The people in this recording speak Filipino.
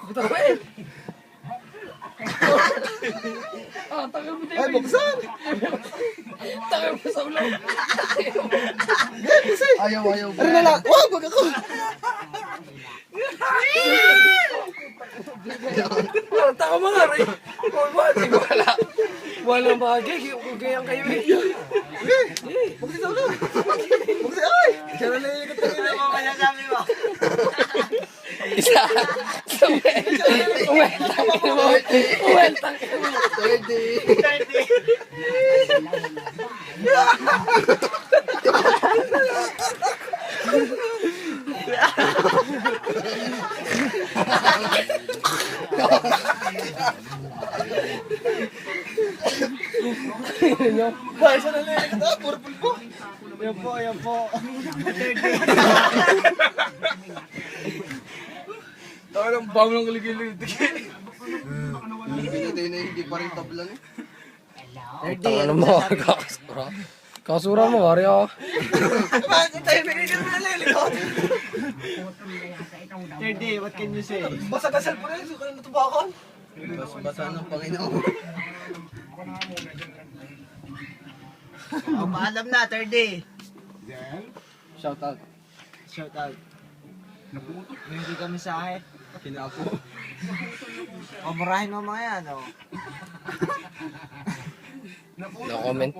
Tawa eh. Tagal mo tayo. Ay, buksan! Tagal mo sa ulo. Ayaw. Ano na lang? Wag ako! Taka mga rin. Wala. Walang bagay. Gayang kayo eh. Buksan sa ulo! Buksan! Ay! Diyan na nalilikot na rin. Mamaya sabi mo. Isa. Uweltang. 30! Ba, isa na nalilikot. Ah, purple po! Yan po. Taka ng bang ng kiligilid. Hindi pa rin tablan eh. Taka ng mga kakasura. Kasura mo, wari ako. Bakit tayo binigyan mo nalilikot? Third day, what can you say? Basa ka cellphone eh, suka na natubakan. Basa ng Panginoon. Paalam na, third day. Shout out. Shout out. Hindi kami sa akin. Kinapo. Murahin mo mga yan, oh. No comment.